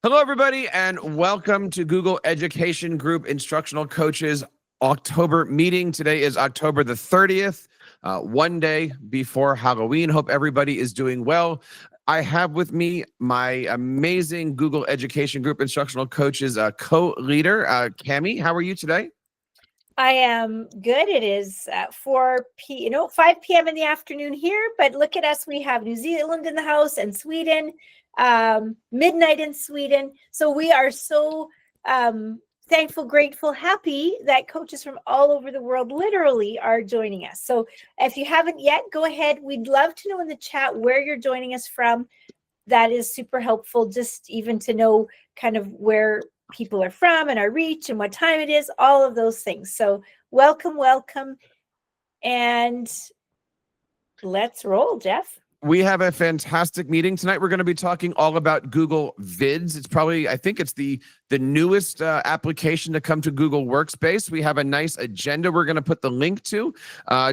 Hello, everybody, and welcome to Google Education Group Instructional Coaches October meeting. Today is October the 30th, one day before Halloween. Hope everybody is doing well. I have with me my amazing Google Education Group Instructional Coaches co-leader, Cami. How are you today? I am good. It is 5 p.m. in the afternoon here, but look at us. We have New Zealand in the house and Sweden, midnight in Sweden. So we are so thankful, grateful, happy that coaches from all over the world literally are joining us. So if you haven't yet, go ahead. We'd love to know in the chat where you're joining us from. That is super helpful, just even to know kind of where people are from and our reach and what time it is, all of those things. So welcome, and let's roll, Jeff. We have a fantastic meeting tonight. We're going to be talking all about Google Vids. It's probably, I think it's the newest application to come to Google Workspace. We have a nice agenda we're going to put the link to.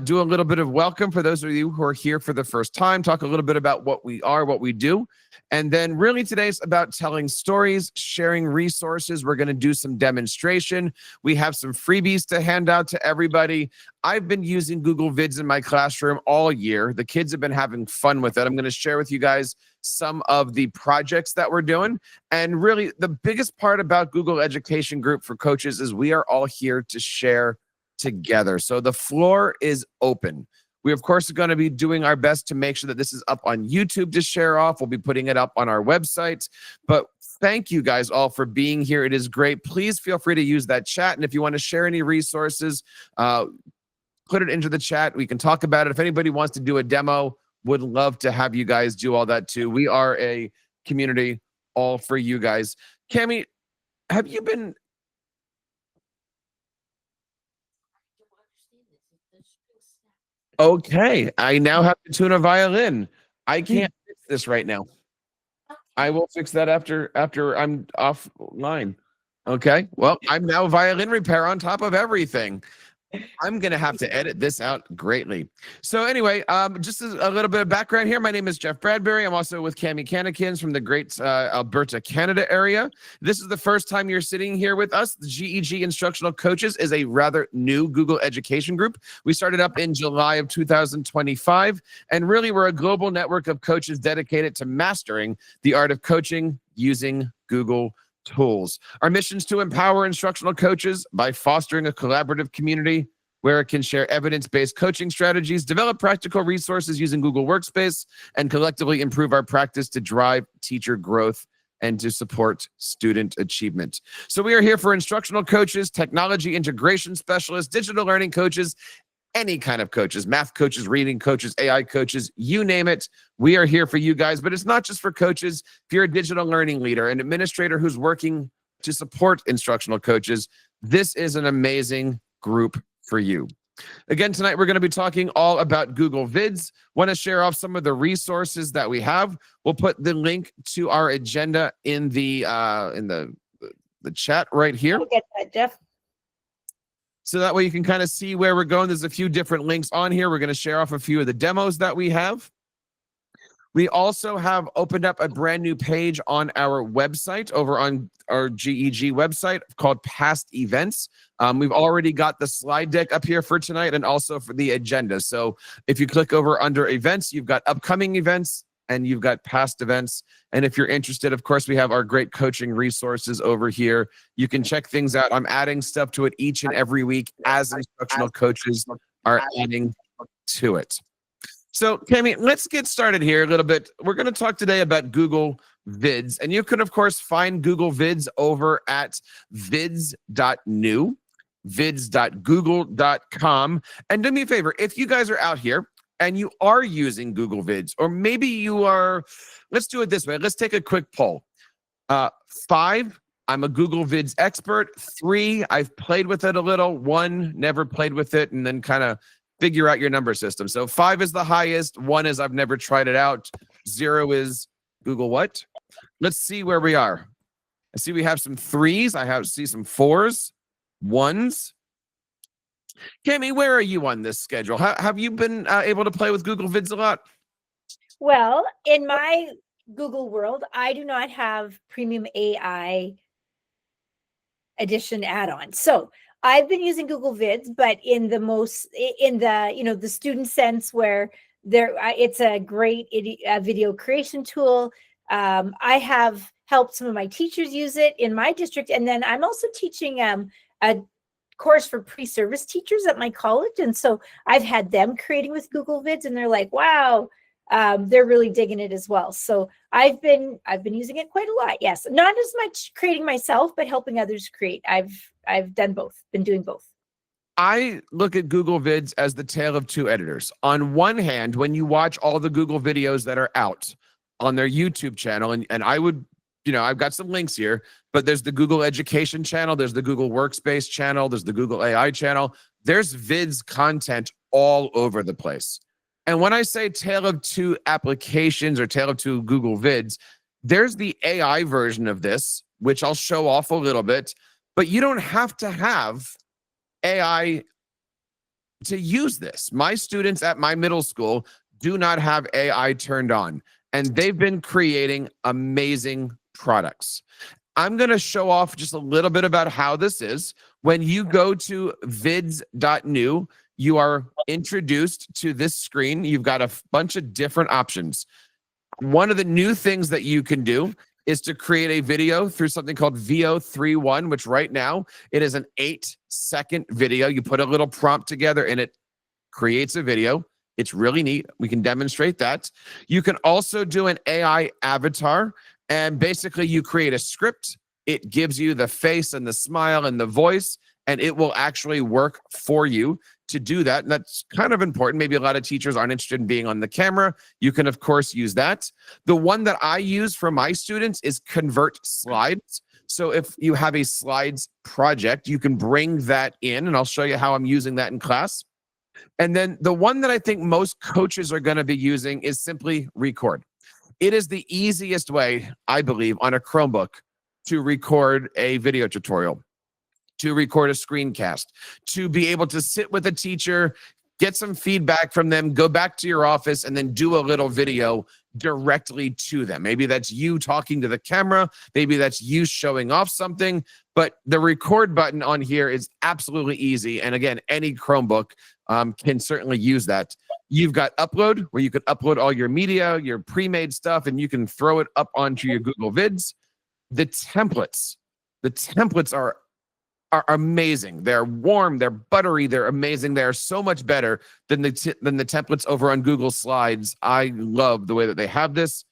Do a little bit of welcome for those of you who are here for the first time, talk a little bit about what we are, what we do. And then really today's about telling stories, sharing resources. We're going to do some demonstration. We have some freebies to hand out to everybody. I've been using Google Vids in my classroom all year. The kids have been having fun with it. I'm going to share with you guys some of the projects that we're doing. And really, the biggest part about Google Education Group for Coaches is we are all here to share together. So the floor is open. We, of course, are going to be doing our best to make sure that this is up on YouTube to share off. We'll be putting it up on our website. But thank you guys all for being here. It is great. Please feel free to use that chat. And if you want to share any resources, put it into the chat. We can talk about it. If anybody wants to do a demo, would love to have you guys do all that too. We are a community all for you guys. Cami, have you been... Okay, I now have to tune a violin. I can't fix this right now. I will fix that after I'm offline. Okay, well, I'm now violin repair on top of everything. I'm going to have to edit this out greatly. So anyway, just a little bit of background here. My name is Jeff Bradbury. I'm also with Cami Cannikins from the great Alberta, Canada area. This is the first time you're sitting here with us. The GEG Instructional Coaches is a rather new Google Education Group. We started up in July of 2025. And really, we're a global network of coaches dedicated to mastering the art of coaching using Google tools. Our mission is to empower instructional coaches by fostering a collaborative community where it can share evidence-based coaching strategies, develop practical resources using Google Workspace, and collectively improve our practice to drive teacher growth and to support student achievement. So we are here for instructional coaches, technology integration specialists, digital learning coaches, any kind of coaches, math coaches, reading coaches, AI coaches, you name it. We are here for you guys, but it's not just for coaches. If you're a digital learning leader, an administrator who's working to support instructional coaches, this is an amazing group for you. Again, tonight we're going to be talking all about Google Vids. Want to share off some of the resources that we have. We'll put the link to our agenda in the chat right here. I'll get that, Jeff. So that way you can kind of see where we're going. There's a few different links on here. We're going to share off a few of the demos that we have. We also have opened up a brand new page on our website, over on our GEG website, called Past Events. We've already got the slide deck up here for tonight and also for the agenda. So if you click over under events, you've got upcoming events and you've got past events. And if you're interested, of course, we have our great coaching resources over here. You can check things out. I'm adding stuff to it each and every week as instructional coaches are adding to it. So, Cami, let's get started here a little bit. We're going to talk today about Google Vids. And you can, of course, find Google Vids over at vids.new, vids.google.com. And do me a favor, if you guys are out here and you are using Google Vids, or maybe you are, let's do it this way. Let's take a quick poll. 5, I'm a Google Vids expert. 3, I've played with it a little. 1, never played with it, and then kind of figure out your number system. So 5 is the highest. 1 is I've never tried it out. 0 is Google what? Let's see where we are. I see we have some 3s. I see some 4s, 1s. Cami, where are you on this schedule? Have you been able to play with Google Vids a lot? Well, in my Google World. I do not have premium AI edition add-on. So I've been using Google Vids, but in the the student sense where it's a great video creation tool. I have helped some of my teachers use it in my district, and then I'm also teaching a course for pre-service teachers at my college, and so I've had them creating with Google Vids, and they're like, wow. They're really digging it as well. So I've been using it quite a lot. Yes, not as much creating myself, but helping others create. I've done both. Been doing both. I look at Google Vids as the tale of two editors. On one hand, when you watch all the Google videos that are out on their YouTube channel, and I would, I've got some links here, but there's the Google Education channel, there's the Google Workspace channel, there's the Google AI channel. There's Vids content all over the place. And when I say tale of two applications or tale of two Google Vids, there's the AI version of this, which I'll show off a little bit, but you don't have to have AI to use this. My students at my middle school do not have AI turned on, and they've been creating amazing products. I'm going to show off just a little bit about how this is. When you go to vids.new, you are introduced to this screen. You've got a bunch of different options. One of the new things that you can do is to create a video through something called VO31, which right now it is an 8-second video. You put a little prompt together and it creates a video. It's really neat. We can demonstrate that. You can also do an AI avatar, and basically you create a script. It gives you the face and the smile and the voice, and it will actually work for you to do that. And that's kind of important. Maybe a lot of teachers aren't interested in being on the camera. You can, of course, use that. The one that I use for my students is Convert Slides. So if you have a slides project, you can bring that in, and I'll show you how I'm using that in class. And then the one that I think most coaches are going to be using is simply Record. It is the easiest way, I believe, on a Chromebook to record a video tutorial, to record a screencast, to be able to sit with a teacher, get some feedback from them, go back to your office, and then do a little video directly to them. Maybe that's you talking to the camera. Maybe that's you showing off something. But the record button on here is absolutely easy. And again, any Chromebook can certainly use that. You've got Upload, where you can upload all your media, your pre-made stuff, and you can throw it up onto your Google Vids. The templates are amazing. They're warm, they're buttery, they're amazing. They're so much better than the templates over on Google Slides. I love the way that they have this.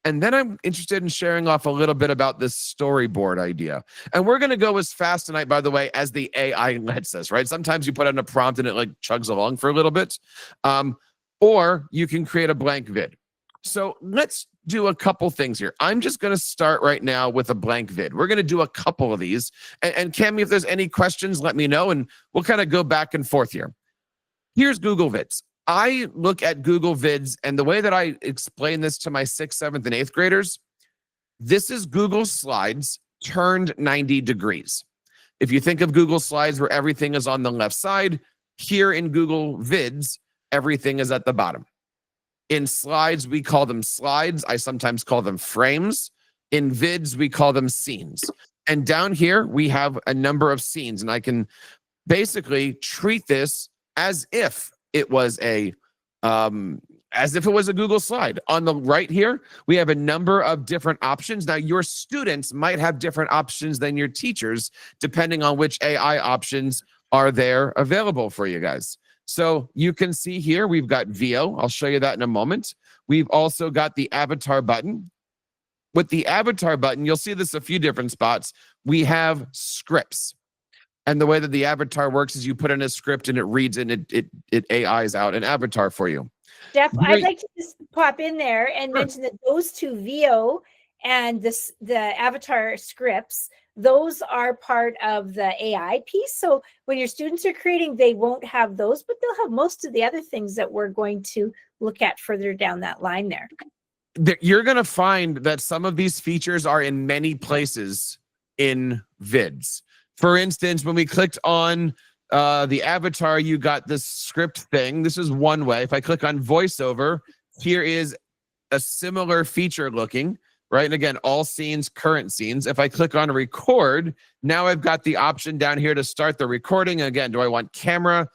And then I'm interested in sharing off a little bit about this storyboard idea. And we're going to go as fast tonight, by the way, as the AI lets us, right? Sometimes you put in a prompt and it like chugs along for a little bit. Or you can create a blank vid. So let's do a couple things here. I'm just going to start right now with a blank vid. We're going to do a couple of these. And Cami, if there's any questions, let me know, and we'll kind of go back and forth here. Here's Google Vids. I look at Google Vids, and the way that I explain this to my 6th, 7th, and 8th graders, this is Google Slides turned 90 degrees. If you think of Google Slides where everything is on the left side, here in Google Vids, everything is at the bottom. In Slides, we call them slides. I sometimes call them frames. In Vids, we call them scenes. And down here, we have a number of scenes, and I can basically treat this as if it was a Google slide. On the right here, we have a number of different options. Now, your students might have different options than your teachers, depending on which AI options are there available for you guys. So you can see here, we've got VO. I'll show you that in a moment. We've also got the avatar button. With the avatar button, you'll see this a few different spots. We have scripts. And the way that the avatar works is you put in a script and it reads and it AIs out an avatar for you. Jeff, I'd like to just pop in there and mention that those two VO and the avatar scripts, those are part of the AI piece. So when your students are creating, they won't have those, but they'll have most of the other things that we're going to look at further down that line there. You're going to find that some of these features are in many places in Vids. For instance, when we clicked on the avatar, you got this script thing. This is one way. If I click on voiceover, here is a similar feature looking, right? And again, all scenes, current scenes. If I click on record, now I've got the option down here to start the recording. Again, do I want camera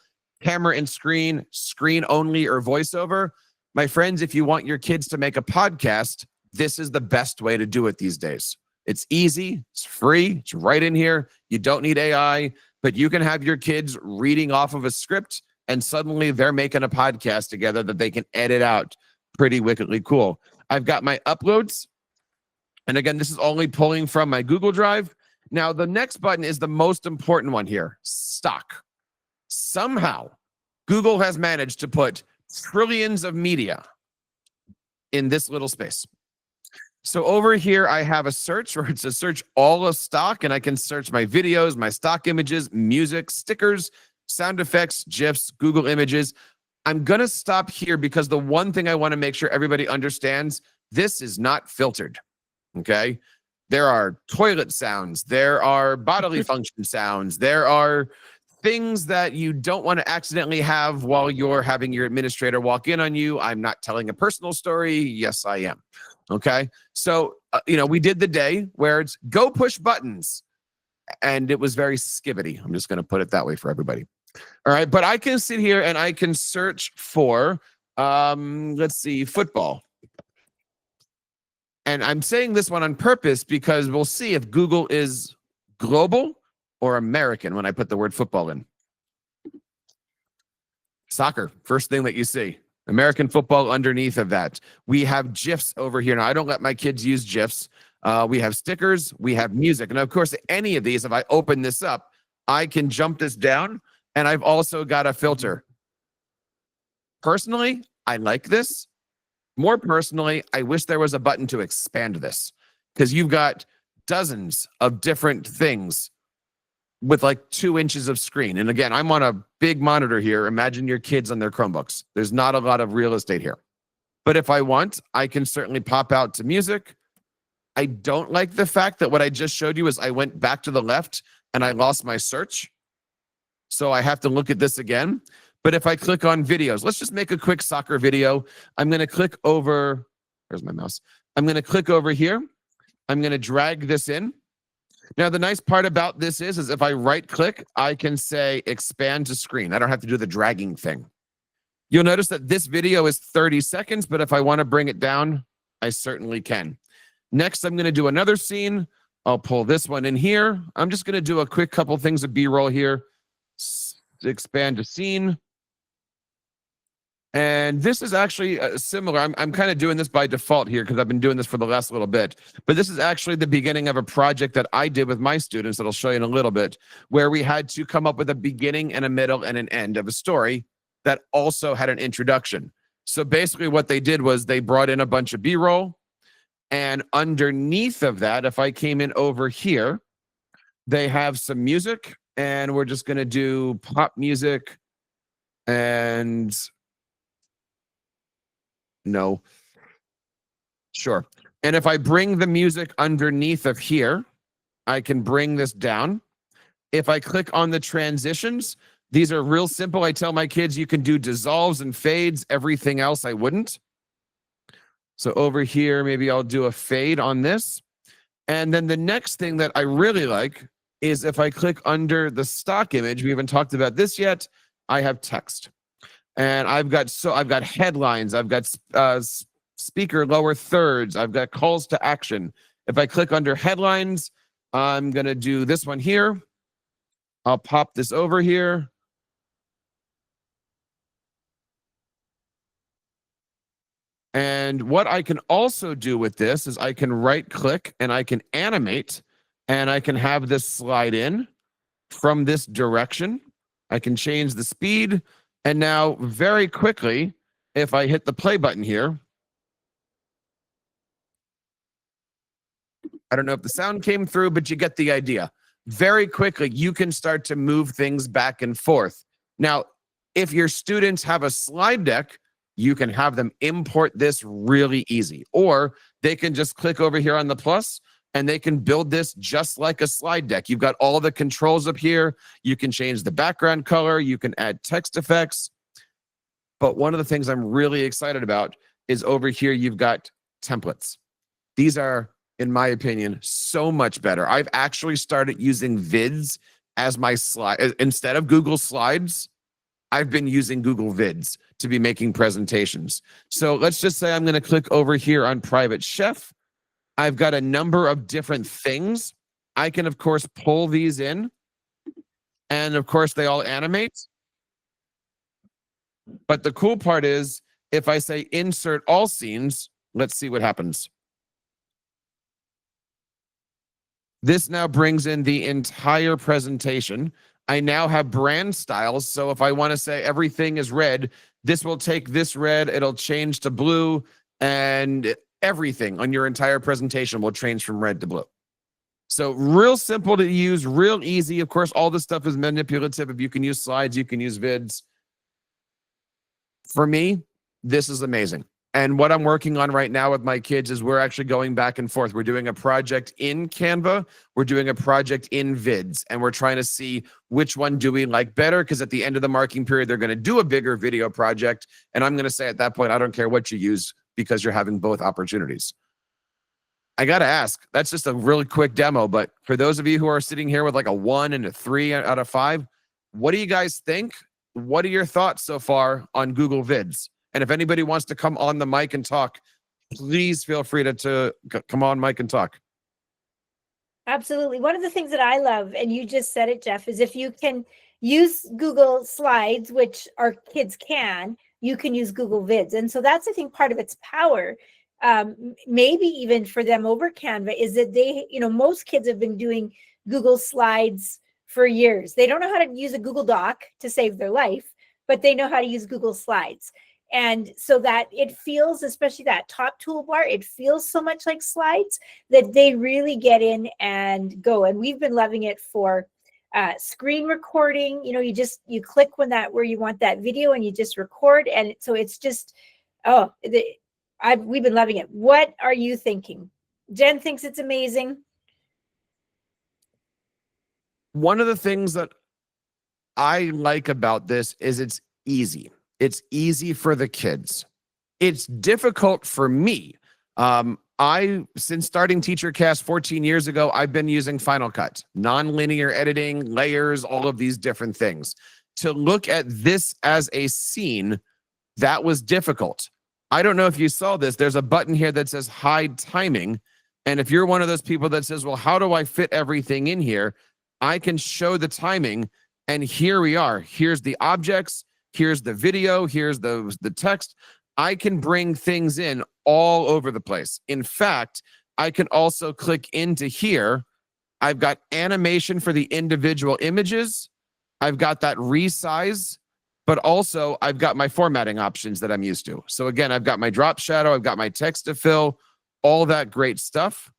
and screen, screen only, or voiceover? My friends, if you want your kids to make a podcast, this is the best way to do it these days. It's easy, it's free, it's right in here. You don't need AI, but you can have your kids reading off of a script and suddenly they're making a podcast together that they can edit out. Pretty wickedly cool. I've got my uploads. And again, this is only pulling from my Google Drive. Now, the next button is the most important one here, stock. Somehow, Google has managed to put trillions of media in this little space. So over here, I have a search where it's a search all of stock, and I can search my videos, my stock images, music, stickers, sound effects, GIFs, Google Images. I'm going to stop here because the one thing I want to make sure everybody understands, this is not filtered, okay? There are toilet sounds. There are bodily function sounds. There are things that you don't want to accidentally have while you're having your administrator walk in on you. I'm not telling a personal story. Yes, I am. Okay. So, we did the day where it's go push buttons and it was very skibbity. I'm just going to put it that way for everybody. All right. But I can sit here and I can search for, let's see, football. And I'm saying this one on purpose because we'll see if Google is global or American when I put the word football in. Soccer, first thing that you see. American football underneath of that. We have GIFs over here. Now, I don't let my kids use GIFs. We have stickers. We have music. And of course, any of these, if I open this up, I can jump this down. And I've also got a filter. Personally, I like this. More personally, I wish there was a button to expand this because you've got dozens of different things with like 2 inches of screen. And again, I'm on a big monitor here. Imagine your kids on their Chromebooks. There's not a lot of real estate here. But if I want, I can certainly pop out to music. I don't like the fact that what I just showed you is I went back to the left and I lost my search. So I have to look at this again. But if I click on videos, let's just make a quick soccer video. I'm going to click over. Where's my mouse? I'm going to click over here. I'm going to drag this in. Now, the nice part about this is if I right click, I can say expand to screen. I don't have to do the dragging thing. You'll notice that this video is 30 seconds, but if I want to bring it down, I certainly can. Next, I'm going to do another scene. I'll pull this one in here. I'm just going to do a quick couple things of B-roll here. Expand to scene. And this is actually similar. I'm kind of doing this by default here because I've been doing this for the last little bit. But this is actually the beginning of a project that I did with my students that I'll show you in a little bit, where we had to come up with a beginning and a middle and an end of a story that also had an introduction. So basically what they did was they brought in a bunch of B-roll. And underneath of that, if I came in over here, they have some music. And we're just going to do pop music and... No. Sure. And if I bring the music underneath of here, I can bring this down. If I click on the transitions, these are real simple. I tell my kids you can do dissolves and fades. Everything else I wouldn't. So over here, maybe I'll do a fade on this. And then the next thing that I really like is if I click under the stock image, we haven't talked about this yet, I have text. And I've got headlines, I've got speaker lower thirds, I've got calls to action. If I click under headlines, I'm going to do this one here. I'll pop this over here. And what I can also do with this is I can right click and I can animate and I can have this slide in from this direction. I can change the speed. And now very quickly, if I hit the play button here, I don't know if the sound came through, but you get the idea. Very quickly, you can start to move things back and forth. Now, if your students have a slide deck, you can have them import this really easy. Or they can just click over here on the plus and they can build this just like a slide deck. You've got all the controls up here. You can change the background color. You can add text effects. But one of the things I'm really excited about is over here, you've got templates. These are, in my opinion, so much better. I've actually started using Vids as my slide. Instead of Google Slides, I've been using Google Vids to be making presentations. So let's just say I'm going to click over here on Private Chef. I've got a number of different things. I can, of course, pull these in. And of course, they all animate. But the cool part is, if I say insert all scenes, let's see what happens. This now brings in the entire presentation. I now have brand styles. So if I want to say everything is red, this will take this red, it'll change to blue, and everything on your entire presentation will change from red to blue. So real simple to use, real easy. Of course, all this stuff is manipulative. If you can use slides, you can use vids. For me, this is amazing. And what I'm working on right now with my kids is we're actually going back and forth. We're doing a project in Canva. We're doing a project in Vids. And we're trying to see which one do we like better, because at the end of the marking period, they're going to do a bigger video project. And I'm going to say at that point, I don't care what you use, because you're having both opportunities. I got to ask, that's just a really quick demo. But for those of you who are sitting here with like a 1 and a 3 out of 5, what do you guys think? What are your thoughts so far on Google Vids? And if anybody wants to come on the mic and talk, please feel free to come on mic and talk. Absolutely. One of the things that I love, and you just said it, Jeff, is if you can use Google Slides, which our kids can, you can use Google Vids. And so that's, I think, part of its power, maybe even for them over Canva, is that they, most kids have been doing Google Slides for years. They don't know how to use a Google Doc to save their life, but they know how to use Google Slides. And so that it feels, especially that top toolbar, it feels so much like slides that they really get in and go. And we've been loving it for screen recording. You click where you want that video and you just record. And so it's just, we've been loving it. What are you thinking? Jen thinks it's amazing. One of the things that I like about this is it's easy. It's easy for the kids. It's difficult for me. Since starting TeacherCast 14 years ago, I've been using Final Cut, non-linear editing, layers, all of these different things. To look at this as a scene, that was difficult. I don't know if you saw this. There's a button here that says hide timing. And if you're one of those people that says, well, how do I fit everything in here? I can show the timing, and here we are. Here's the objects. Here's the video, here's the text. I can bring things in all over the place. In fact, I can also click into here. I've got animation for the individual images. I've got that resize, but also I've got my formatting options that I'm used to. So again, I've got my drop shadow, I've got my text to fill, all that great stuff.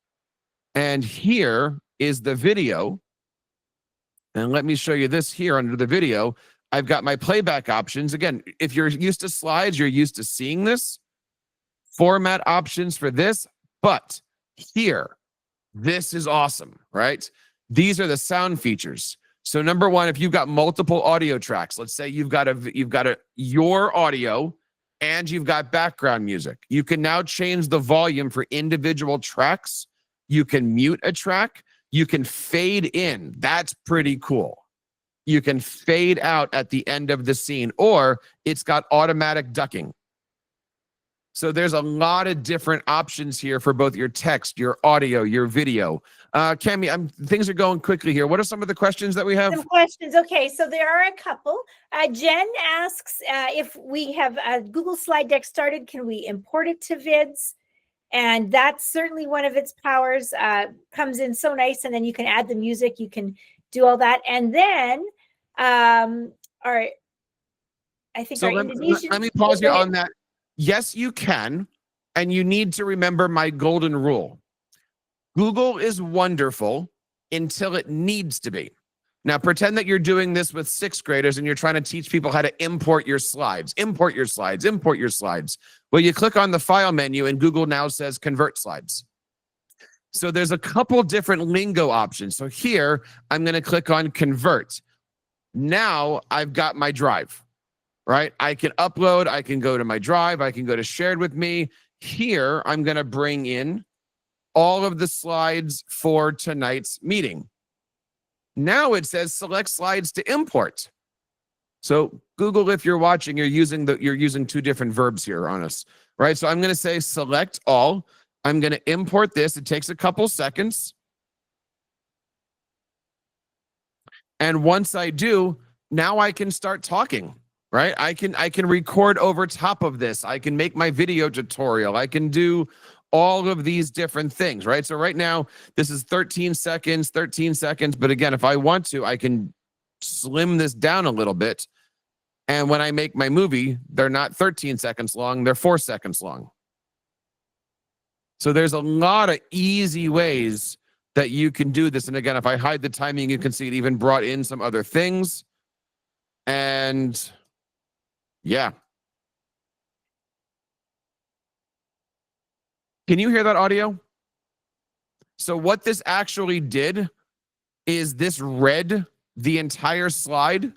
And here is the video. And let me show you this here under the video. I've got my playback options. Again, if you're used to slides, you're used to seeing this. Format options for this. But here, this is awesome, right? These are the sound features. So number one, if you've got multiple audio tracks, let's say you've got your audio and you've got background music. You can now change the volume for individual tracks. You can mute a track. You can fade in. That's pretty cool. You can fade out at the end of the scene, or it's got automatic ducking. So there's a lot of different options here for both your text, your audio, your video. Cami, things are going quickly here. What are some of the questions that we have? Some questions. Okay, so there are a couple. Jen asks if we have a Google slide deck started, can we import it to Vids? And that's certainly one of its powers. Comes in so nice, and then you can add the music. You can do all that, and then let me pause you on that. Yes, you can, and you need to remember my golden rule. Google is wonderful until it needs to be. Now, pretend that you're doing this with 6th graders and you're trying to teach people how to import your slides. Import your slides. Import your slides. Well, you click on the file menu and Google now says convert slides. So there's a couple different lingo options. So here, I'm going to click on convert. Now I've got my drive, right? I can upload, I can go to my drive, I can go to shared with me. Here, I'm going to bring in all of the slides for tonight's meeting. Now it says select slides to import. So Google, if you're watching, you're using two different verbs here on us, right? So I'm going to say select all. I'm going to import this. It takes a couple seconds. And once I do, now I can start talking, right? I can record over top of this. I can make my video tutorial. I can do all of these different things, right? So right now, this is 13 seconds. But again, if I want to, I can slim this down a little bit. And when I make my movie, they're not 13 seconds long, they're 4 seconds long. So there's a lot of easy ways that you can do this. And again, if I hide the timing, you can see it even brought in some other things. And yeah. Can you hear that audio? So what this actually did is this read the entire slide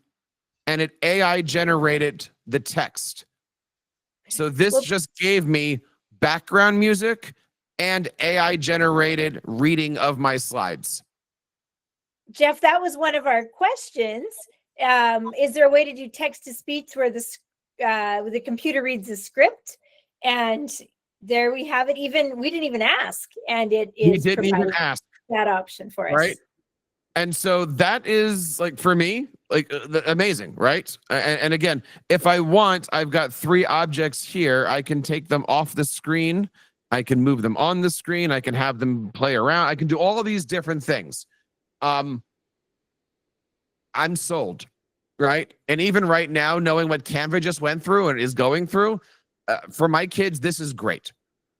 and it AI generated the text. So this just gave me background music and AI generated reading of my slides. Jeff, that was one of our questions. Is there a way to do text to speech where the computer reads the script? And there we have it. We didn't even ask, and it is. We didn't even ask that option for us, right? And so that is, like, for me, like, amazing, right? And again, if I want, I've got 3 objects here. I can take them off the screen. I can move them on the screen. I can have them play around. I can do all of these different things. I'm sold, right? And even right now, knowing what Canva just went through and is going through, for my kids, this is great.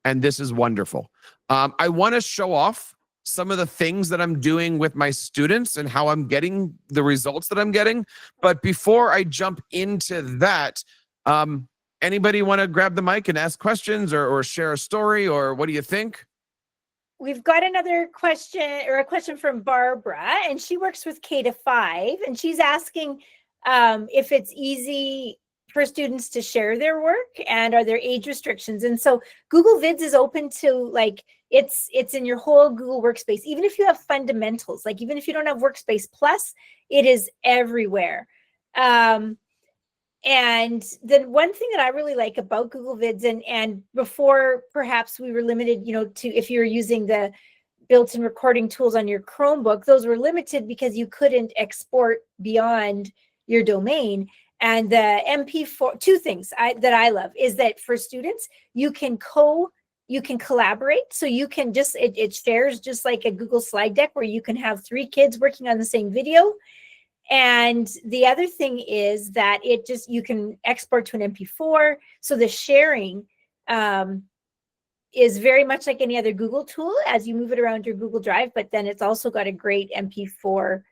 And this is wonderful. I want to show off some of the things that I'm doing with my students and how I'm getting the results that I'm getting. But before I jump into that, anybody want to grab the mic and ask questions or share a story, or what do you think? We've got another question, or a question from Barbara, and she works with K-5, and she's asking if it's easy for students to share their work, and are there age restrictions? And so Google Vids is open to, like, it's in your whole Google Workspace. Even if you have fundamentals, like even if you don't have Workspace Plus, it is everywhere. And the one thing that I really like about Google Vids, and before perhaps we were limited, to if you're using the built-in recording tools on your Chromebook, those were limited because you couldn't export beyond your domain. And the MP4, 2 things that I love is that for students, you can collaborate. So you can just, it shares just like a Google slide deck where you can have 3 kids working on the same video. And the other thing is that you can export to an MP4. So the sharing is very much like any other Google tool as you move it around your Google Drive, but then it's also got a great MP4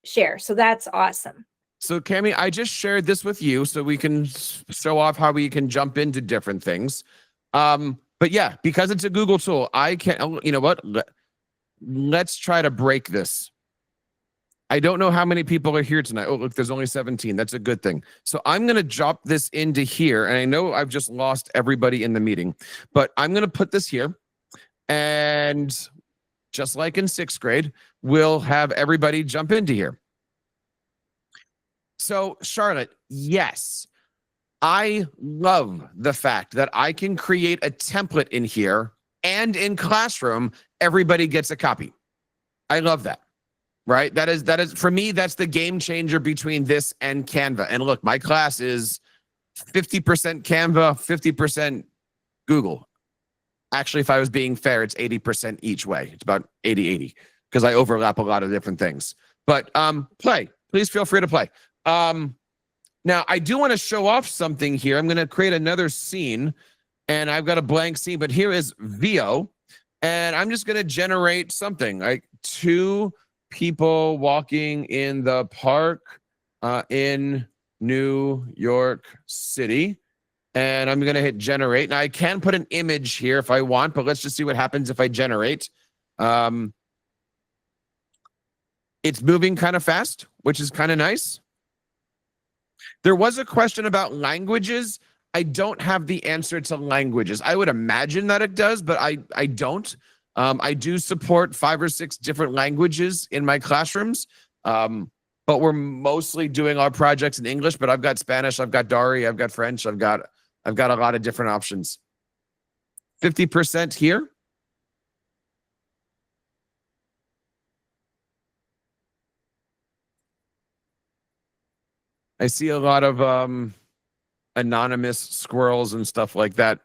share. So that's awesome. So Cami, I just shared this with you so we can show off how we can jump into different things. But yeah, because it's a Google tool, I can, you know what? Let's try to break this. I don't know how many people are here tonight. Oh, look, there's only 17. That's a good thing. So I'm going to drop this into here. And I know I've just lost everybody in the meeting, but I'm going to put this here. And just like in 6th grade, we'll have everybody jump into here. So Charlotte, yes, I love the fact that I can create a template in here, and in Classroom, everybody gets a copy. I love that. Right? That is for me, that's the game changer between this and Canva. And look, my class is 50% Canva, 50% Google. Actually, if I was being fair, it's 80% each way. It's about 80-80 because I overlap a lot of different things. But play. Please feel free to play. Now, I do want to show off something here. I'm going to create another scene, and I've got a blank scene, but here is VO, and I'm just going to generate something like 2 people walking in the park in New York City. And I'm going to hit generate. Now I can put an image here if I want, but let's just see what happens if I generate. It's moving kind of fast, which is kind of nice. There was a question about languages. I don't have the answer to languages. I would imagine that it does, but I don't. I do support 5 or 6 different languages in my classrooms, but we're mostly doing our projects in English. But I've got Spanish, I've got Dari, I've got French, I've got a lot of different options. 50% here. I see a lot of anonymous squirrels and stuff like that.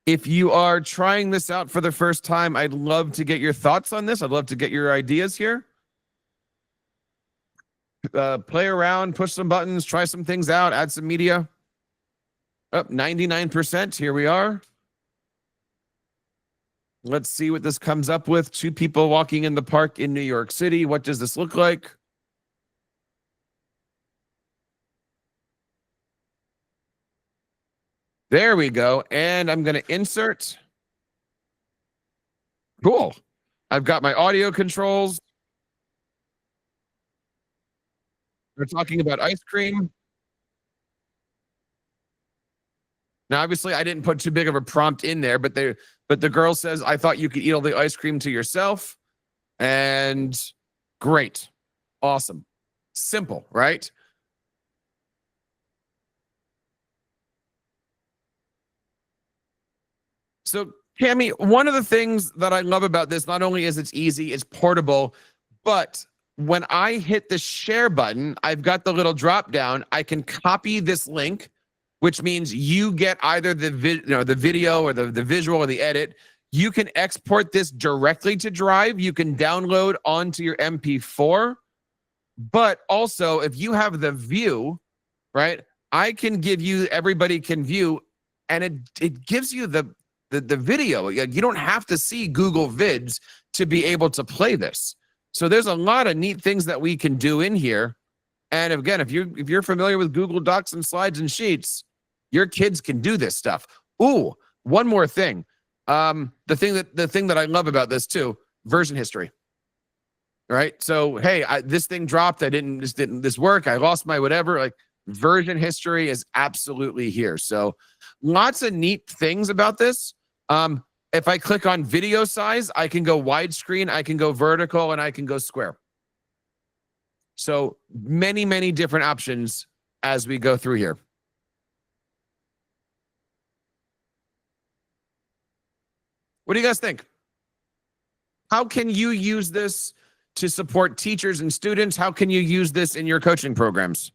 If you are trying this out for the first time, I'd love to get your thoughts on this. I'd love to get your ideas here. Play around, push some buttons, try some things out, add some media. Up 99%. Here we are. Let's see what this comes up with. 2 people walking in the park in New York City. What does this look like? There we go. And I'm going to insert. Cool. I've got my audio controls. We're talking about ice cream. Now, obviously, I didn't put too big of a prompt in there, but the girl says, I thought you could eat all the ice cream to yourself. And great. Awesome. Simple, right? So, Cami, one of the things that I love about this, not only is it's easy, it's portable, but when I hit the share button, I've got the little drop down. I can copy this link, which means you get either the video or the visual or the edit. You can export this directly to Drive. You can download onto your MP4. But also, if you have the view, right, I can give you, everybody can view, and it gives you the video. You don't have to see Google Vids to be able to play this. So there's a lot of neat things that we can do in here. And again, if you're familiar with Google Docs and Slides and Sheets, your kids can do this stuff. Ooh, one more thing. The thing that I love about this too, version history. Right? So, hey, this thing dropped. This work. I lost my whatever. Like, version history is absolutely here. So lots of neat things about this. If I click on video size, I can go widescreen, I can go vertical, and I can go square. So many, many different options as we go through here. What do you guys think? How can you use this to support teachers and students? How can you use this in your coaching programs?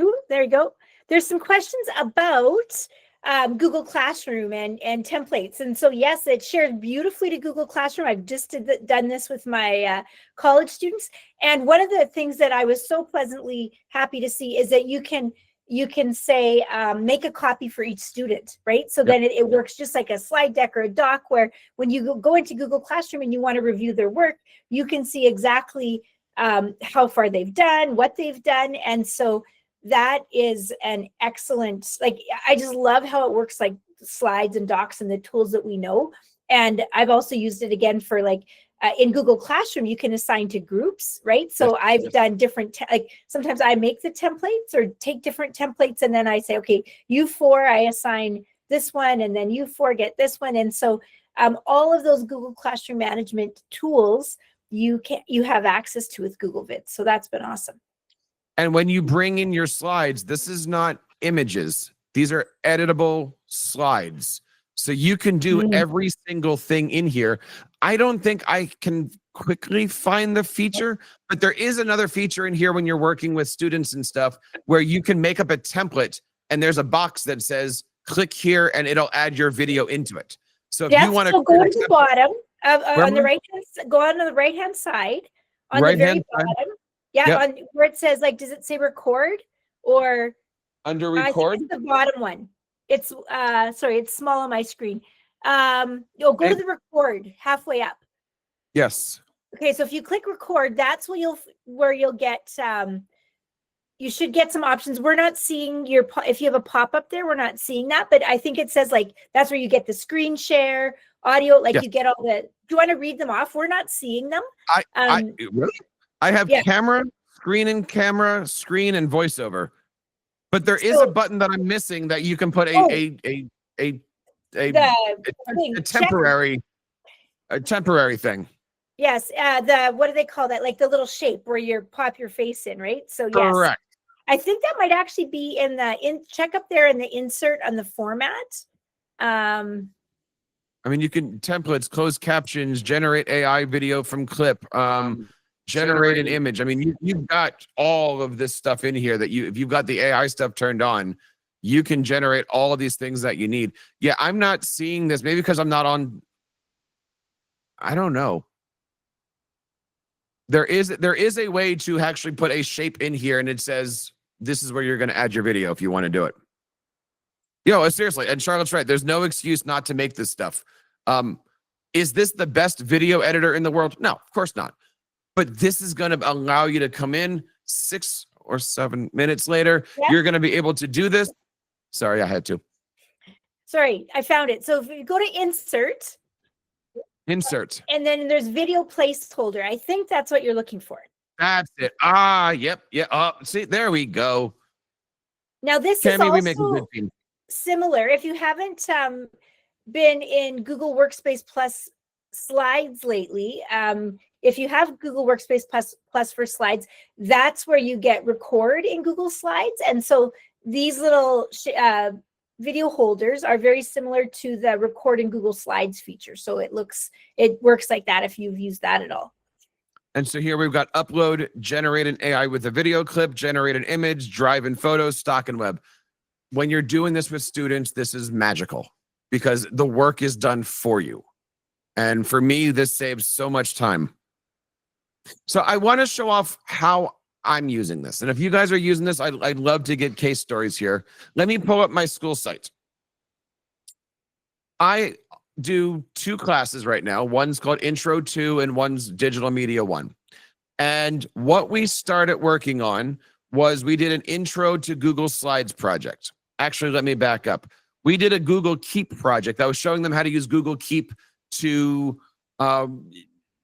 Ooh, there you go. There's some questions about Google Classroom and templates. And so, yes, it shared beautifully to Google Classroom. I've just done this with my college students. And one of the things that I was so pleasantly happy to see is that you can say, make a copy for each student, right? So then it works just like a slide deck or a doc, where when you go into Google Classroom and you want to review their work, you can see exactly how far they've done, what they've done. And so that is an excellent, like, I just love how it works, like slides and docs and the tools that we know. And I've also used it again for like, in Google Classroom, you can assign to groups, right? So I've done different, like sometimes I make the templates or take different templates, and then I say, okay, you 4, I assign this one, and then you 4 get this one. And so all of those Google Classroom management tools, you have access to with Google Vids. So that's been awesome. And when you bring in your slides, this is not images. These are editable slides. So you can do every single thing in here. I don't think I can quickly find the feature, but there is another feature in here when you're working with students and stuff where you can make up a template and there's a box that says, click here and it'll add your video into it. So if you want to go to the bottom on the right hand, go on the right hand side on the very bottom. On where it says, like, does it say record or under record? I think it's the bottom one. It's sorry, it's small on my screen. You'll go to the record halfway up. Yes. Okay, so if you click record, that's where you'll get you should get some options. We're not seeing if you have a pop-up there, we're not seeing that, but I think it says like that's where you get the screen share audio, like Yes. you get all the, do you want to read them off? We're not seeing them. Really? I have Yeah. camera, screen, and voiceover. But there is a button that I'm missing that you can put a temporary thing. Yes, the, what do they call that? Like the little shape where you pop your face in, right? So yes, Correct. I think that might actually be in the check up there in the insert on the format. I mean, you can templates, closed captions, generate AI video from clip, generate an image. I mean, you've got all of this stuff in here that if you've got the AI stuff turned on, you can generate all of these things that you need. Yeah, I'm not seeing this. Maybe because I'm not on. I don't know. There is a way to actually put a shape in here, and it says this is where you're going to add your video if you want to do it. Yo, seriously, and Charlotte's right. There's no excuse not to make this stuff. Is this the best video editor in the world? No, of course not. But this is going to allow you to come in 6 or 7 minutes later. Yep. You're going to be able to do this. Sorry, I had to. Sorry, I found it. So if you go to insert. And then there's video placeholder. I think that's what you're looking for. That's it. Yep. Yeah. See, there we go. Now this is also similar. If you haven't been in Google Workspace Plus slides lately, if you have Google Workspace Plus for slides, that's where you get record in Google Slides. And so these little video holders are very similar to the record in Google Slides feature. So it works like that if you've used that at all. And so here we've got upload, generate an AI with a video clip, generate an image, drive in photos, stock and web. When you're doing this with students, this is magical because the work is done for you. And for me, this saves so much time. So I want to show off how I'm using this. And if you guys are using this, I'd love to get case stories here. Let me pull up my school site. I do 2 classes right now. One's called Intro 2 and one's Digital Media 1. And what we started working on was we did an Intro to Google Slides project. Actually, let me back up. We did a Google Keep project. I was showing them how to use Google Keep to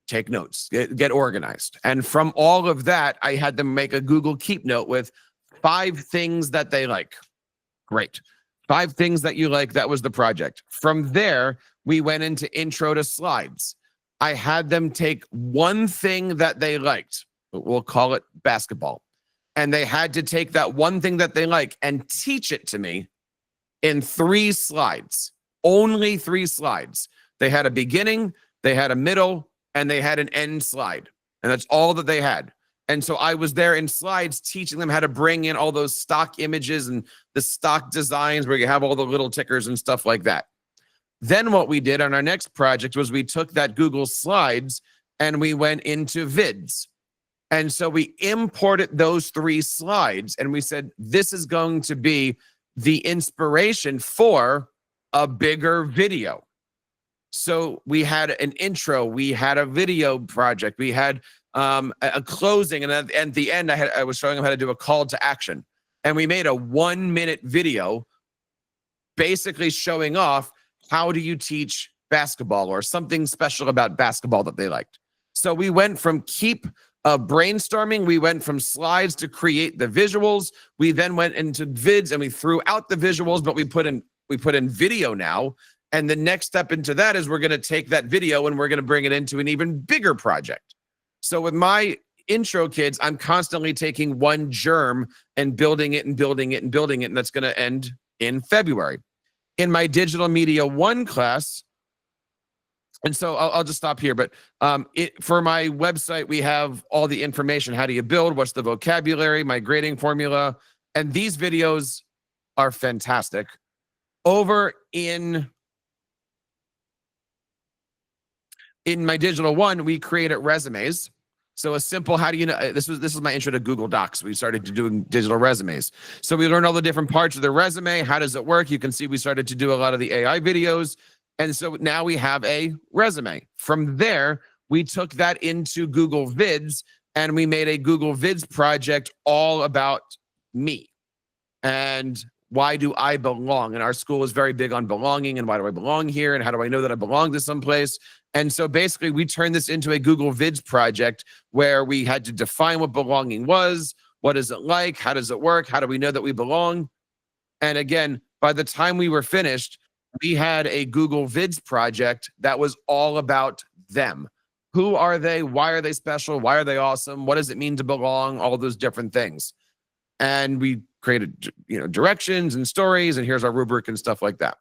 take notes, get organized. And from all of that, I had them make a Google Keep note with 5 things that they like. Great. 5 things that you like. That was the project. From there, we went into Intro to Slides. I had them take one thing that they liked. We'll call it basketball. And they had to take that one thing that they like and teach it to me in 3 slides. Only 3 slides. They had a beginning, they had a middle, and they had an end slide. And that's all that they had. And so I was there in slides teaching them how to bring in all those stock images and the stock designs where you have all the little tickers and stuff like that. Then what we did on our next project was we took that Google Slides and we went into Vids. And so we imported those 3 slides and we said, this is going to be the inspiration for a bigger video. So we had an intro, we had a video project, we had a closing, and at the end, I was showing them how to do a call to action. And we made a 1-minute video basically showing off how do you teach basketball or something special about basketball that they liked. So we went from Keep brainstorming, we went from slides to create the visuals. We then went into Vids and we threw out the visuals, but we put in video now. And the next step into that is we're going to take that video and we're going to bring it into an even bigger project. So with my intro kids, I'm constantly taking one germ and building it and building it and building it. And that's going to end in February. In my Digital Media 1 class, and so I'll just stop here, but for my website, we have all the information. How do you build? What's the vocabulary? My grading formula. And these videos are fantastic. Over in my Digital 1, we created resumes. So a simple, how do you know, this was my intro to Google Docs. We started to doing digital resumes. So we learned all the different parts of the resume. How does it work? You can see we started to do a lot of the AI videos. And so now we have a resume. From there, we took that into Google Vids and we made a Google Vids project all about me. And why do I belong? And our school is very big on belonging and why do I belong here? And how do I know that I belong to someplace? And so basically we turned this into a Google Vids project where we had to define what belonging was. What is it like? How does it work? How do we know that we belong? And again, by the time we were finished, we had a Google Vids project that was all about them. Who are they? Why are they special? Why are they awesome? What does it mean to belong? All those different things. And we created, directions and stories, and here's our rubric and stuff like that.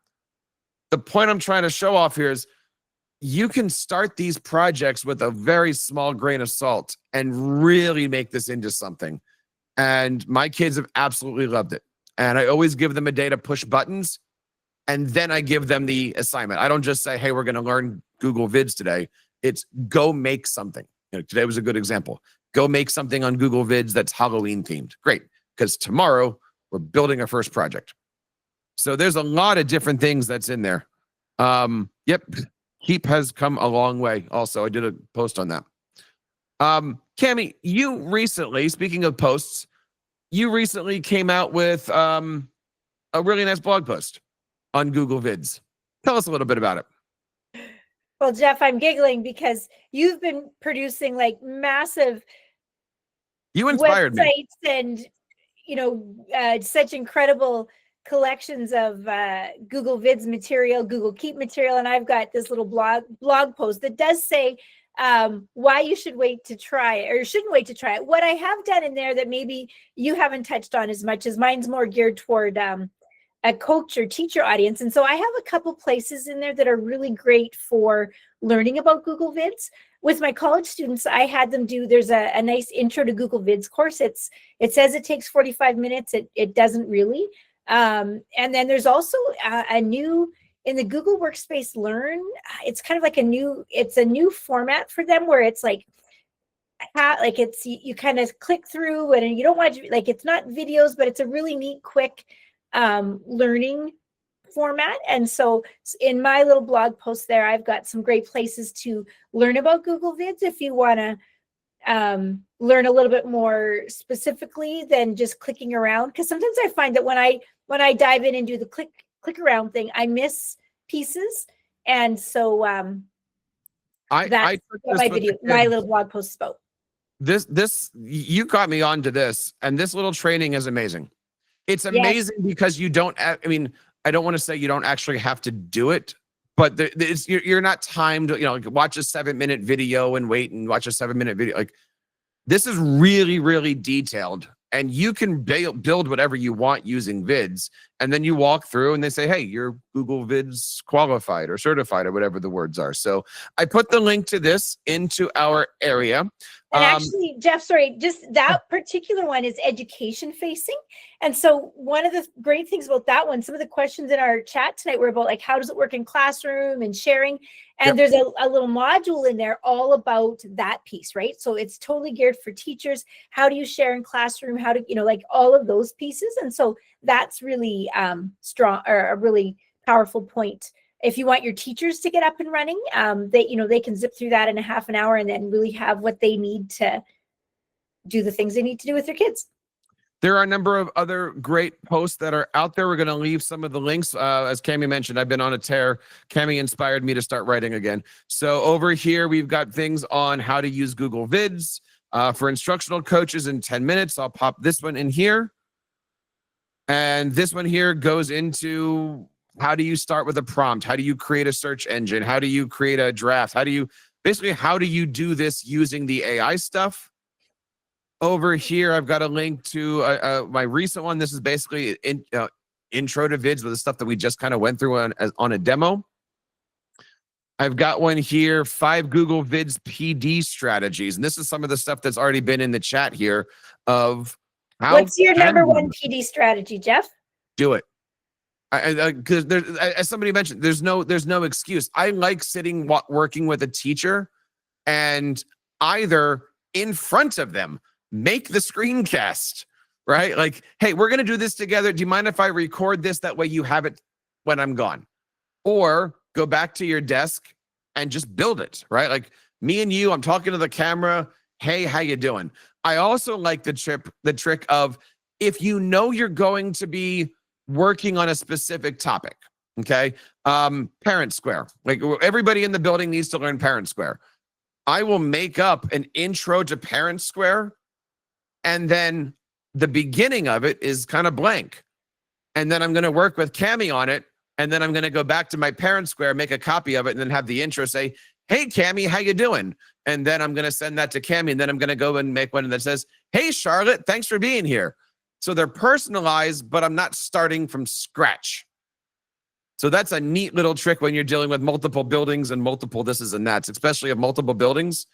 The point I'm trying to show off here is you can start these projects with a very small grain of salt and really make this into something. And my kids have absolutely loved it. And I always give them a day to push buttons, and then I give them the assignment. I don't just say, hey, we're going to learn Google Vids today. It's go make something. Today was a good example. Go make something on Google Vids that's Halloween themed. Great, because tomorrow we're building our first project. So there's a lot of different things that's in there. Yep, Keep has come a long way. Also, I did a post on that. Cammie, you recently, speaking of posts, you recently came out with a really nice blog post on Google Vids. Tell us a little bit about it. Well, Jeff, I'm giggling because you've been producing like massive you inspired websites me. And, such incredible collections of Google Vids material, Google Keep material. And I've got this little blog post that does say why you should wait to try it, or you shouldn't wait to try it. What I have done in there that maybe you haven't touched on as much as mine's more geared toward a coach or teacher audience. And so I have a couple places in there that are really great for learning about Google Vids. With my college students, I had them there's a nice intro to Google Vids course. It says it takes 45 minutes. It doesn't really. And then there's also a new, in the Google Workspace Learn, it's kind of like a new format for them where it's like you kind of click through and you don't want to, it's not videos, but it's a really neat, quick learning format. And so in my little blog post there, I've got some great places to learn about Google Vids if you want to learn a little bit more specifically than just clicking around. Because sometimes I find that when I dive in and do the click around thing, I miss pieces. And so that's what my little blog post is about. This you got me onto this, and this little training is amazing. It's amazing because you don't, I don't want to say you don't actually have to do it, but you're not timed, watch a 7-minute video and wait and watch a 7-minute video. Like, this is really, really detailed, and you can build whatever you want using Vids. And then you walk through and they say, hey, you're Google Vids qualified or certified or whatever the words are. So I put the link to this into our area. And actually, Jeff, sorry, just that particular one is education facing. And so one of the great things about that one, some of the questions in our chat tonight were about how does it work in classroom and sharing. And there's a little module in there all about that piece, right? So it's totally geared for teachers. How do you share in classroom? How to, all of those pieces. And so that's really strong, or a really powerful point. If you want your teachers to get up and running, they can zip through that in a half an hour and then really have what they need to do the things they need to do with their kids. There are a number of other great posts that are out there. We're going to leave some of the links. As Cammie mentioned, I've been on a tear. Cammie inspired me to start writing again. So over here, we've got things on how to use Google Vids for instructional coaches in 10 minutes. I'll pop this one in here. And this one here goes into how do you start with a prompt? How do you create a search engine? How do you create a draft? How do you do this using the AI stuff? Over here, I've got a link to my recent one. This is basically intro to Vids with the stuff that we just kind of went through on a demo. I've got one here, 5 Google Vids PD strategies. And this is some of the stuff that's already been in the chat here of what's your number one PD strategy, Jeff? Do it. Because as somebody mentioned, there's no excuse. I like working with a teacher and either in front of them, make the screencast, right? Like, hey, we're going to do this together. Do you mind if I record this? That way you have it when I'm gone. Or go back to your desk and just build it, right? Like me and you, I'm talking to the camera. Hey, how you doing? I also like the trick of if you know you're going to be working on a specific topic. Okay. Parent Square. Like everybody in the building needs to learn Parent Square. I will make up an intro to Parent Square, and then the beginning of it is kind of blank. And then I'm going to work with Cami on it. And then I'm going to go back to my Parent Square, make a copy of it, and then have the intro say, "Hey, Cami, how you doing?" And then I'm going to send that to Cami. And then I'm going to go and make one that says, "Hey, Charlotte, thanks for being here." So they're personalized, but I'm not starting from scratch. So that's a neat little trick when you're dealing with multiple buildings and multiple thises and that's, especially if multiple buildings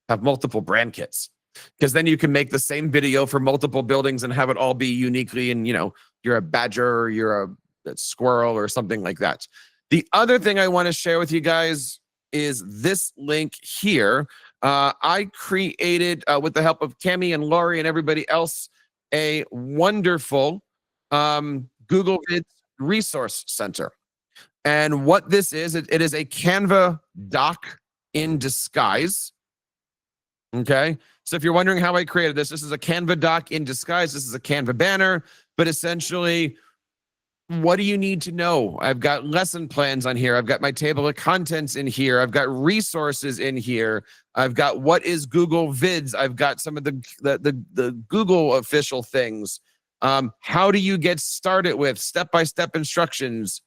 have multiple brand kits. Because then you can make the same video for multiple buildings and have it all be uniquely, and you're a badger or you're a squirrel or something like that. The other thing I want to share with you guys is this link here. I created, with the help of Cami and Laurie and everybody else, a wonderful Google Vids resource center. And what this is, it is a Canva doc in disguise. Okay. So if you're wondering how I created this is a Canva doc in disguise. This is a Canva banner, but essentially, what do you need to know? I've got lesson plans on here. I've got my table of contents in here. I've got resources in here. I've got what is Google Vids. I've got some of the Google official things. How do you get started with step-by-step instructions?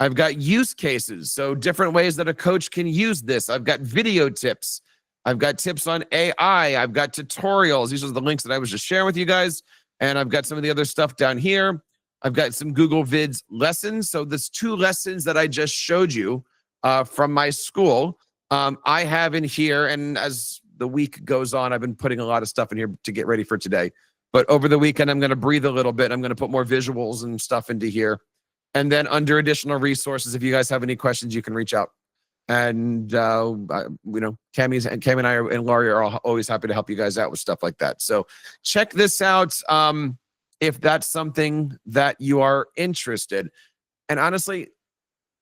I've got use cases, so different ways that a coach can use this. I've got video tips. I've got tips on AI. I've got tutorials. These are the links that I was just sharing with you guys. And I've got some of the other stuff down here. I've got some Google Vids lessons. So there's 2 lessons that I just showed you from my school. I have in here, and as the week goes on, I've been putting a lot of stuff in here to get ready for today. But over the weekend, I'm going to breathe a little bit. I'm going to put more visuals and stuff into here. And then under additional resources, if you guys have any questions, you can reach out. And Cami and I and Laurie are always happy to help you guys out with stuff like that. So check this out if that's something that you are interested. And honestly,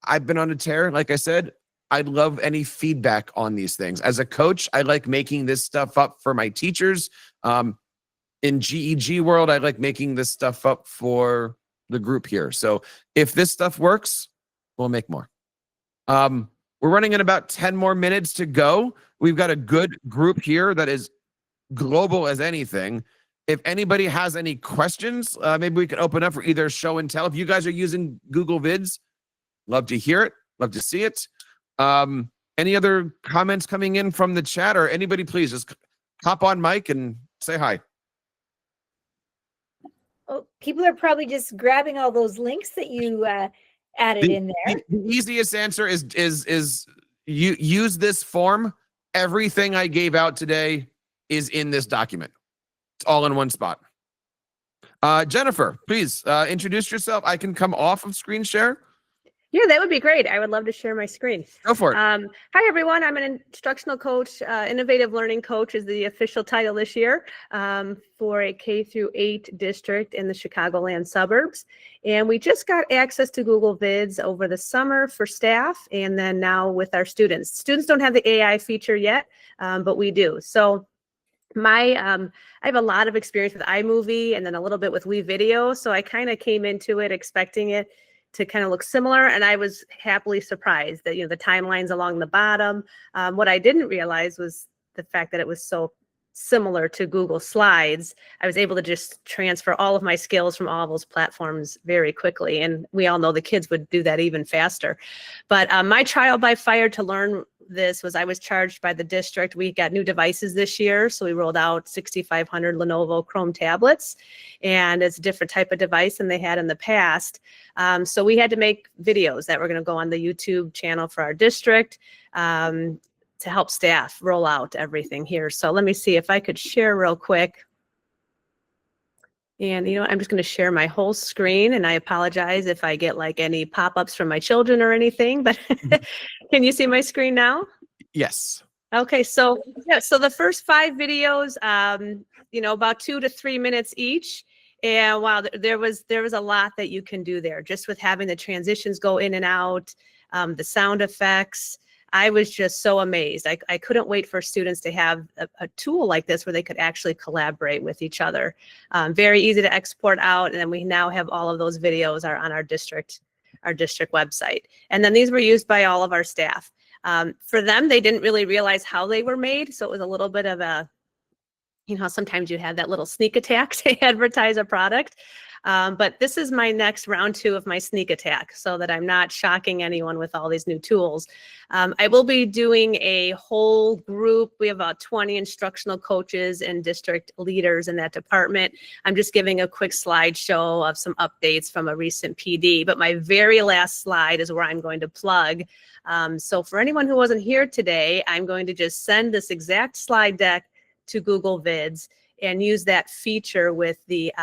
I've been on a tear. Like I said, I'd love any feedback on these things. As a coach, I like making this stuff up for my teachers. In GEG world, I like making this stuff up for the group here. So if this stuff works, we'll make more. We're running in about 10 more minutes to go. We've got a good group here that is global as anything. If anybody has any questions, maybe we can open up for either show and tell. If you guys are using Google Vids, love to hear it. Love to see it. Any other comments coming in from the chat, or anybody, please just hop on mic and say hi. Oh, people are probably just grabbing all those links that you added in there. The easiest answer is you use this form. Everything I gave out today is in this document. It's all in one spot. Jennifer, please introduce yourself. I can come off of screen share. Yeah, that would be great. I would love to share my screen. Go for it. Hi, everyone. I'm an instructional coach. Innovative Learning Coach is the official title this year for a K-8 district in the Chicagoland suburbs. And we just got access to Google Vids over the summer for staff, and then now with our students. Students don't have the AI feature yet, but we do. So I have a lot of experience with iMovie and then a little bit with WeVideo. So I kind of came into it expecting it to kind of look similar, and I was happily surprised that the timelines along the bottom. What I didn't realize was the fact that it was so similar to Google Slides. I was able to just transfer all of my skills from all of those platforms very quickly, and we all know the kids would do that even faster. But my trial by fire to learn this was I was charged by the district. We got new devices this year, so we rolled out 6,500 Lenovo Chrome tablets, and it's a different type of device than they had in the past. So we had to make videos that were going to go on the YouTube channel for our district to help staff roll out everything here. So let me see if I could share real quick. And I'm just going to share my whole screen, and I apologize if I get like any pop-ups from my children or anything, but can you see my screen now? Yes. Okay, so yeah, so the first 5 videos, about 2 to 3 minutes each. And wow, there was a lot that you can do there just with having the transitions go in and out, the sound effects. I was just so amazed. I couldn't wait for students to have a tool like this where they could actually collaborate with each other. Very easy to export out. And then we now have all of those videos are on our district website. And then these were used by all of our staff. For them, they didn't really realize how they were made. So it was a little bit of a, sometimes you have that little sneak attack to advertise a product. But this is my next round 2 of my sneak attack so that I'm not shocking anyone with all these new tools. I will be doing a whole group. We have about 20 instructional coaches and district leaders in that department. I'm just giving a quick slideshow of some updates from a recent PD, but my very last slide is where I'm going to plug. So for anyone who wasn't here today, I'm going to just send this exact slide deck to Google Vids and use that feature with the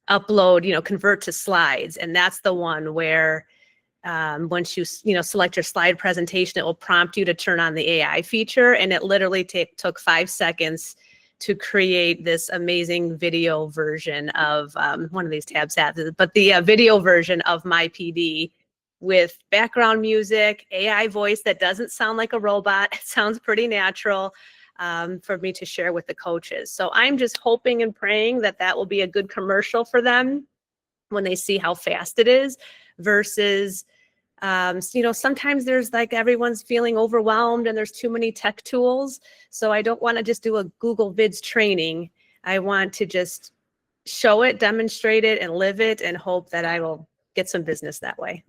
upload, convert to slides. And that's the one where once you select your slide presentation, it will prompt you to turn on the AI feature. And it literally took 5 seconds to create this amazing video version of one of these tabs has it, but the video version of my PD with background music, AI voice that doesn't sound like a robot. It sounds pretty natural. For me to share with the coaches. So I'm just hoping and praying that that will be a good commercial for them when they see how fast it is versus, sometimes there's like everyone's feeling overwhelmed and there's too many tech tools. So I don't want to just do a Google Vids training. I want to just show it, demonstrate it, and live it and hope that I will get some business that way.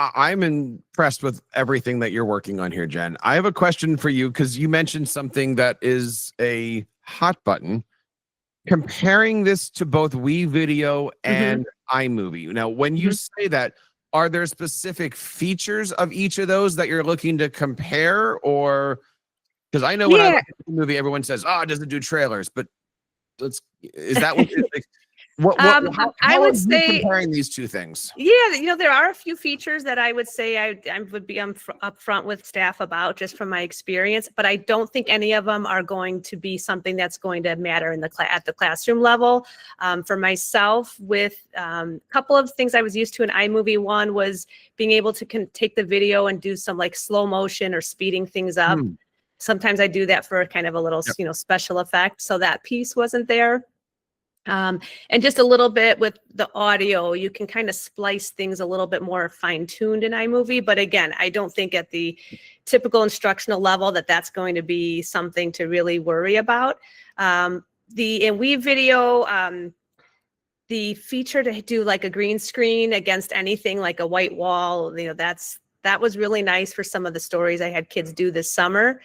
I'm impressed with everything that you're working on here, Jen. I have a question for you because you mentioned something that is a hot button. Comparing this to both WeVideo and iMovie. Now, when you say that, are there specific features of each of those that you're looking to compare? Or because I know when I look at the movie, everyone says, "Oh, it doesn't do trailers," but is that what? How I would are you say comparing these two things? Yeah, there are a few features that I would say I would be upfront with staff about just from my experience, but I don't think any of them are going to be something that's going to matter in at the classroom level. For myself, with a couple of things I was used to in iMovie, one was being able to take the video and do some like slow motion or speeding things up. Sometimes I do that for kind of a little, special effect. So that piece wasn't there. And just a little bit with the audio, you can kind of splice things a little bit more fine-tuned in iMovie. But again, I don't think at the typical instructional level that's going to be something to really worry about. In WeVideo, the feature to do like a green screen against anything like a white wall, that was really nice for some of the stories I had kids do this summer.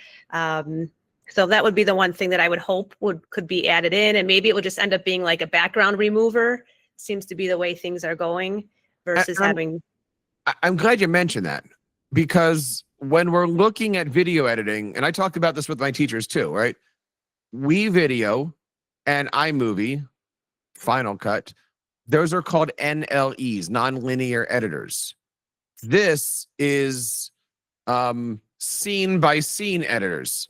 So that would be the one thing that I would hope could be added in, and maybe it would just end up being like a background remover. Seems to be the way things are going versus having. I'm glad you mentioned that, because when we're looking at video editing, and I talked about this with my teachers too, right? WeVideo and iMovie, Final Cut, those are called NLEs, nonlinear editors. This is scene by scene editors,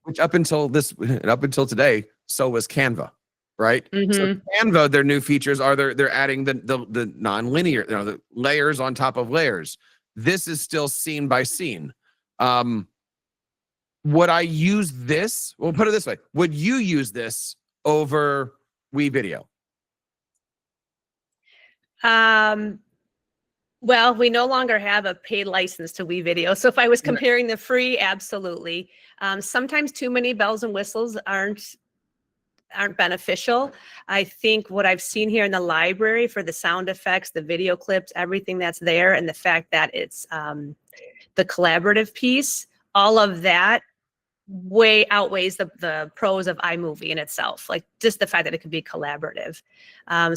which up until today, so was Canva, right? So Canva, their new features are they're adding the non-linear, the layers on top of layers. This is still scene by scene. Would I use this? Well, put it this way: would you use this over WeVideo? Well, we no longer have a paid license to WeVideo. So if I was comparing the free, absolutely. Sometimes too many bells and whistles aren't beneficial. I think what I've seen here in the library for the sound effects, the video clips, everything that's there, and the fact that it's the collaborative piece, all of that way outweighs the pros of iMovie in itself, like just the fact that it can be collaborative.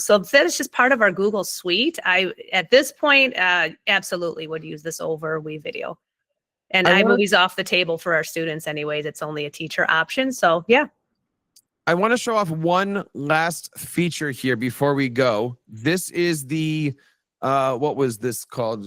So that is just part of our Google suite. At this point, absolutely would use this over WeVideo. And iMovie's off the table for our students anyways. It's only a teacher option. So yeah. I want to show off one last feature here before we go. This is the, what was this called?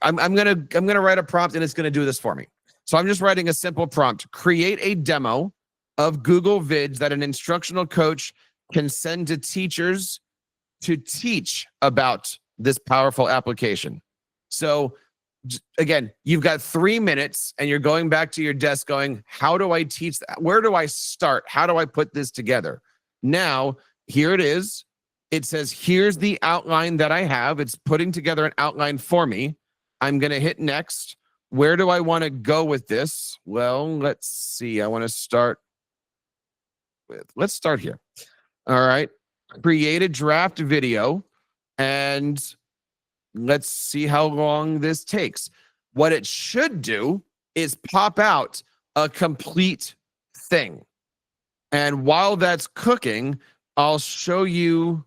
I'm gonna write a prompt and it's gonna do this for me. So I'm just writing a simple prompt: create a demo of Google Vids that an instructional coach can send to teachers to teach about this powerful application. So again, you've got 3 minutes and you're going back to your desk going, how do I teach that? Where do I start? How do I put this together? Now, here it is. It says, here's the outline that I have. It's putting together an outline for me. I'm going to hit next. Where do I want to go with this? Well, let's see. I want to start with, let's start here. All right. Create a draft video and let's see how long this takes. What it should do is pop out a complete thing. And while that's cooking, I'll show you,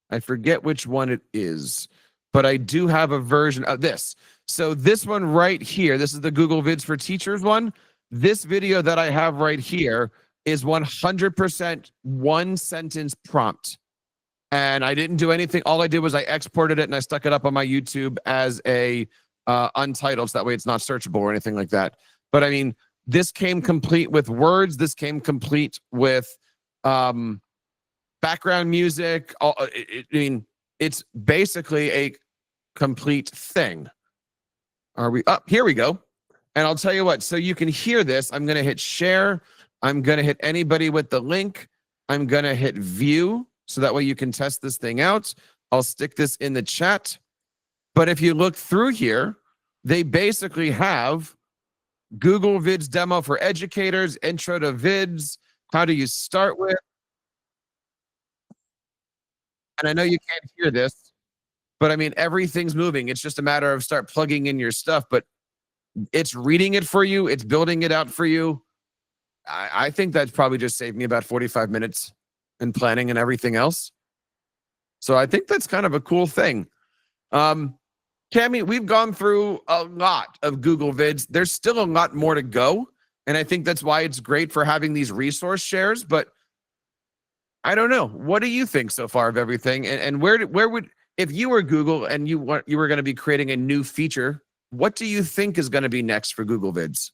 I forget which one it is, but I do have a version of this. So this one right here, this is the Google Vids for Teachers one. This video that I have right here is 100% one sentence prompt. And I didn't do anything. All I did was I exported it and I stuck it up on my YouTube as a untitled. So that way it's not searchable or anything like that. But I mean, this came complete with words. This came complete with background music. I mean, it's basically a complete thing. Are we up? Here we go. And I'll tell you what, so you can hear this. I'm going to hit share. I'm going to hit anybody with the link. I'm going to hit view. So that way you can test this thing out. I'll stick this in the chat. But if you look through here, they basically have Google Vids demo for educators, intro to vids, how do you start with? And I know you can't hear this, but I mean, everything's moving. It's just a matter of start plugging in your stuff, but it's reading it for you. It's building it out for you. I think that's probably just saved me about 45 minutes in planning and everything else. So I think that's kind of a cool thing. Tammy, we've gone through a lot of Google Vids. There's still a lot more to go. And I think that's why it's great for having these resource shares. But I don't know. What do you think so far of everything? And where would, if you were Google and you were going to be creating a new feature, what do you think is going to be next for Google Vids?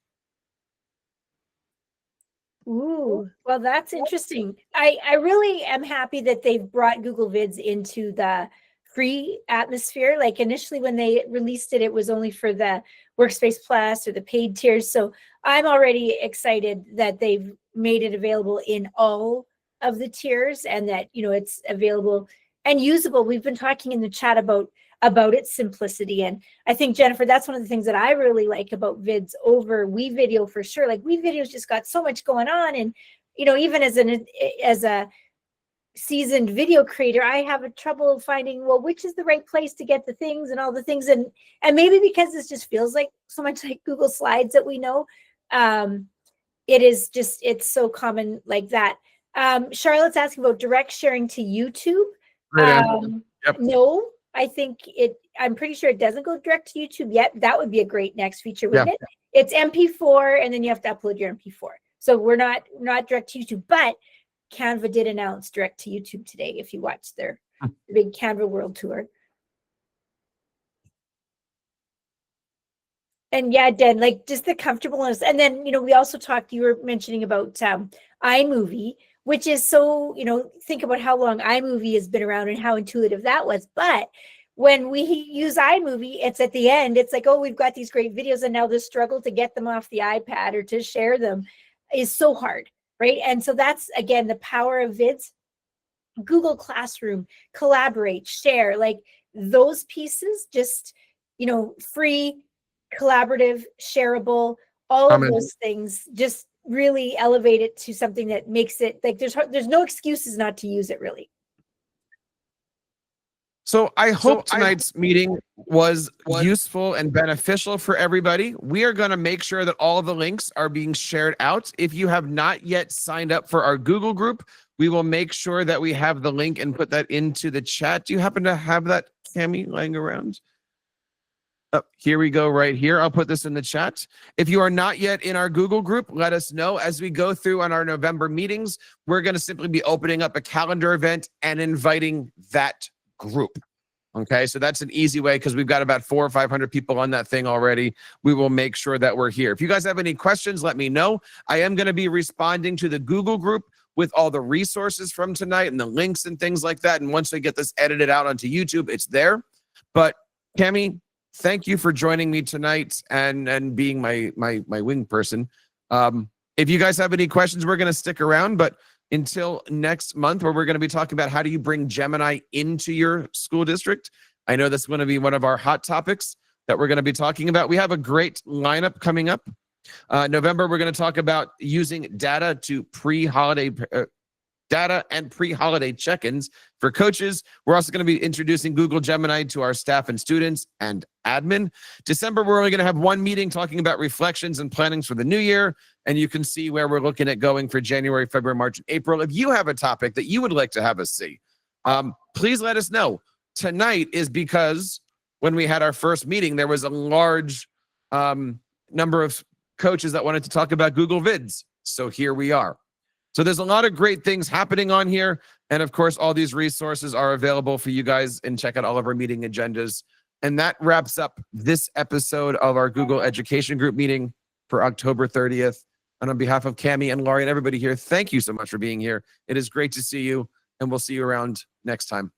Ooh, well, that's interesting. I really am happy that they've brought Google Vids into the free atmosphere. Like initially when they released it, it was only for the Workspace Plus or the paid tiers. So I'm already excited that they've made it available in all of the tiers and that, you know, it's available and usable. We've been talking in the chat about its simplicity. And I think, Jennifer, that's one of the things that I really like about Vids over WeVideo for sure. Like WeVideo's just got so much going on. And, you know, even as a seasoned video creator, I have a trouble finding, well, which is the right place to get the things and all the things. And maybe because this just feels like so much like Google Slides that we know, it is just, it's so common like that. Charlotte's asking about direct sharing to YouTube. Yep. No, I think I'm pretty sure it doesn't go direct to YouTube yet. That would be a great next feature, wouldn't it? It's MP4 and then you have to upload your MP4. So we're not direct to YouTube, but Canva did announce direct to YouTube today if you watched their big Canva World Tour. And yeah, Dan, like just the comfortableness. And then, you know, we also talked, you were mentioning about iMovie, which is so, you know, think about how long iMovie has been around and how intuitive that was. But when we use iMovie, it's at the end, it's like, oh, we've got these great videos. And now the struggle to get them off the iPad or to share them is so hard, right? And so that's, again, the power of Vids. Google Classroom, Collaborate, Share, like those pieces, just, you know, free, collaborative, shareable, all of those things just really elevate it to something that makes it like there's no excuses not to use it, really. So I hope tonight's meeting was useful and beneficial for everybody. We are going to make sure that all the links are being shared out. If you have not yet signed up for our Google group, we will make sure that we have the link and put that into the chat. Do you happen to have that, Tammy, lying around? Oh, here we go right here. I'll put this in the chat. If you are not yet in our Google group, let us know. As we go through on our November meetings, we're going to simply be opening up a calendar event and inviting that group. Okay, so that's an easy way because we've got about 400 or 500 people on that thing already. We will make sure that we're here. If you guys have any questions, let me know. I am going to be responding to the Google group with all the resources from tonight and the links and things like that. And once I get this edited out onto YouTube, it's there. But Cami, thank you for joining me tonight and being my wing person. If you guys have any questions, we're going to stick around, but until next month, where we're going to be talking about how do you bring Gemini into your school district. I know that's going to be one of our hot topics that we're going to be talking about. We have a great lineup coming up. November, we're going to talk about using data to pre-holiday data and pre-holiday check-ins for coaches. We're also going to be introducing Google Gemini to our staff and students and admin. December, we're only going to have one meeting talking about reflections and plannings for the new year. And you can see where we're looking at going for January, February, March, and April. If you have a topic that you would like to have us see, please let us know. Tonight is because when we had our first meeting, there was a large number of coaches that wanted to talk about Google Vids. So here we are. So there's a lot of great things happening on here. And of course, all these resources are available for you guys, and check out all of our meeting agendas. And that wraps up this episode of our Google Education Group meeting for October 30th. And on behalf of Cami and Laurie and everybody here, thank you so much for being here. It is great to see you, and we'll see you around next time.